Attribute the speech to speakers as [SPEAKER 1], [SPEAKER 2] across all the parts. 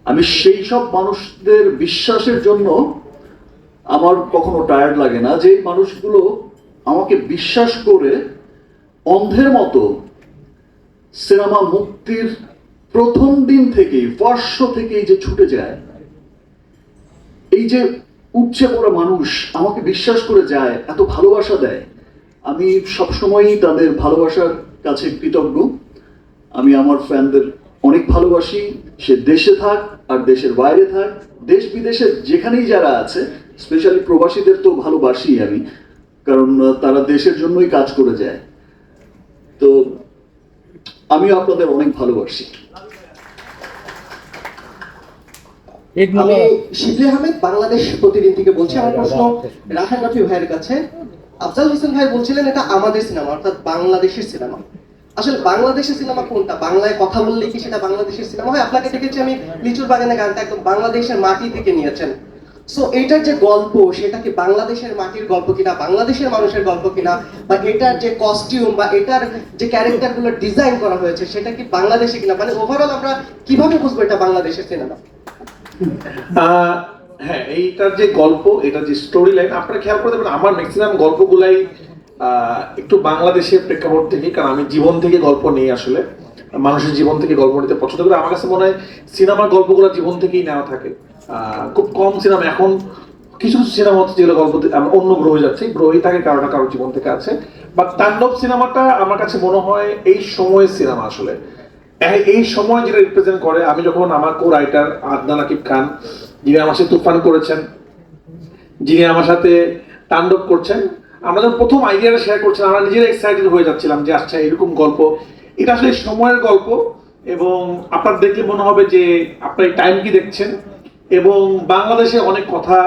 [SPEAKER 1] আমি সেই সব মানুষদের বিশ্বাসের জন্য আমার কখনো টায়ার্ড লাগে না, যে মানুষগুলো আমাকে বিশ্বাস করে অন্ধের মতো সিনেমা মুক্তির প্রথম দিন থেকেই, ফার্স্ট শো থেকেই যে ছুটে যায়, এই যে উপচে পড়া মানুষ আমাকে বিশ্বাস করে যায়, এত ভালোবাসা দেয়, আমি সবসময়ই তাদের ভালোবাসার কাছে কৃতজ্ঞ। আমি আমার ফ্যানদের অনেক ভালোবাসি, সে দেশে থাক আর দেশের বাইরে থাক, দেশ বিদেশে যেখানেই যারা আছে, স্পেশালি প্রবাসীদের তো ভালোবাসি আমি, কারণ তারা দেশের জন্যই কাজ করে যায়। তো আমিও আপনাদের অনেক ভালোবাসি।
[SPEAKER 2] আমি শিবলি আহমেদ, বাংলাদেশ প্রতিদিন থেকে বলছি। আমার প্রশ্ন রাহান রাফি ভাইয়ের কাছে। আফজাল হোসেন ভাই বলছিলেন এটা আমাদের সিনেমা, অর্থাৎ বাংলাদেশের সিনেমা। আসলে বাংলাদেশের সিনেমা কোনটা? বাংলায় কথা বললে কি সেটা বাংলাদেশের সিনেমা হয়? আপনাকে দেখেছি আমি লিচুর বাগানে গানটা একদম বাংলাদেশের মাটি থেকে নিয়েছেন। সো এইটার যে গল্প, সেটা কি বাংলাদেশের মাটির গল্প কিনা, বাংলাদেশের মানুষের গল্প কিনা, বা এটার যে কস্টিউম বা এটার যে ক্যারেক্টার গুলো ডিজাইন করা হয়েছে সেটা কি বাংলাদেশে কিনা, মানে ওভারঅল আমরা কিভাবে বুঝবো এটা বাংলাদেশের সিনেমা?
[SPEAKER 3] হ্যাঁ, এইটার যে গল্প, এটা যে স্টোরি লাইন, আপনারা খেয়াল করে দেখবেন আমার ম্যাক্সিমাম গল্পগুলাই একটু বাংলাদেশের প্রেক্ষাপট থেকে, কারণ আমি জীবন থেকে গল্প নেই, আসলে মানুষের জীবন থেকে গল্প নিতে পছন্দ করি। আমার কাছে মনে হয় সিনেমার গল্পগুলো জীবন থেকেই নেওয়া থাকে। খুব কম সিনেমা, এখন কিছু কিছু সিনেমা হচ্ছে যেগুলো গল্প অন্য গ্রহে যাচ্ছে, গ্রহই থাকে, কারো না কারো জীবন থেকে আছে। বাট তাণ্ডব সিনেমাটা আমার কাছে মনে হয় এই সময়ের সিনেমা। আসলে এই সময় যেটা রিপ্রেজেন্ট করে, আমি যখন আমার কো রাইটার আদনান আকিব খান, যিনি আমার সাথে তুফান করেছেন, যিনি আমার সাথে তাণ্ডব করছেন, আমরা যখন প্রথম আইডিয়াটা শেয়ার করছিলাম, আমরা নিজেরা এক্সাইটেড হয়ে যাচ্ছিলাম যে আচ্ছা এরকম গল্প, এটা আসলে সময়ের গল্প। এবং আপনার দেখলে মনে হবে যে আপনার এই টাইম কি দেখছেন। এবং বাংলাদেশে অনেক কথা,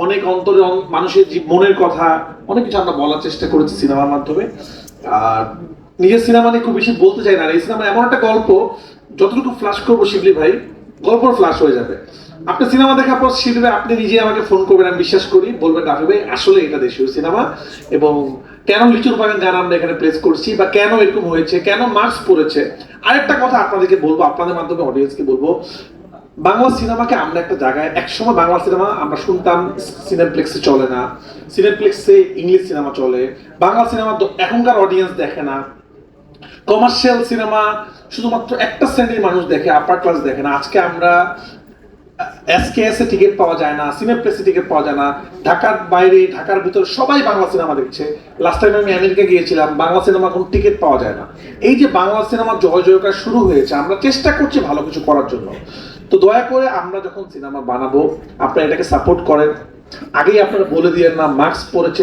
[SPEAKER 3] অনেক অন্তরে মানুষের মনের কথা, অনেক কিছু আমরা বলার চেষ্টা করেছি সিনেমার মাধ্যমে। আর নিজের সিনেমা নিয়ে খুব বেশি বলতে চাই না। এই সিনেমা এমন একটা গল্প, যতটুকু ফ্ল্যাশ করবো শিবলি ভাই, গল্প ফ্ল্যাশ হয়ে যাবে। আপনি সিনেমা দেখার পর শিবলি ভাই আপনি নিজে আমাকে ফোন করবেন, আমি বিশ্বাস করি, বলবেন রাফি ভাই আসলে এটা দেশীয় সিনেমা, এবং কেন লিচুর বাগান গান আমরা এখানে প্লেস করছি, বা কেন এরকম হয়েছে, কেন মার্কস পড়েছে। আরেকটা কথা আপনাদেরকে বলবো, আপনাদের মাধ্যমে অডিয়েন্সকে বলবো, বাংলা সিনেমাকে আমরা একটা জায়গায়, একসময় বাংলা সিনেমা আমরা শুনতাম সিনেপ্লেক্সে চলে না, সিনেপ্লেক্সে ইংলিশ সিনেমা চলে, বাংলা সিনেমা এখনকার অডিয়েন্স দেখে না, কমার্শিয়াল সিনেমা শুধুমাত্র একটা শ্রেণীর মানুষ দেখে, আপার ক্লাস দেখে না। আজকে আমরা এসকেএস এ টিকিট পাওয়া যায় না, সিনেপ্লেক্সে টিকিট পাওয়া যায় না, ঢাকার বাইরে ঢাকার ভিতর সবাই বাংলা সিনেমা দেখছে। লাস্ট টাইম আমি আমেরিকা গিয়েছিলাম, বাংলা সিনেমা কোনো টিকিট পাওয়া যায় না। এই যে বাংলা সিনেমার জয় জয়কার শুরু হয়েছে, আমরা চেষ্টা করছি ভালো কিছু করার জন্য। তো দয়া করে আমরা যখন সিনেমা বানাবো, আপনারা এটাকে সাপোর্ট করেন। আগেই আপনারা বলে দিয়েন না মার্কস পড়েছে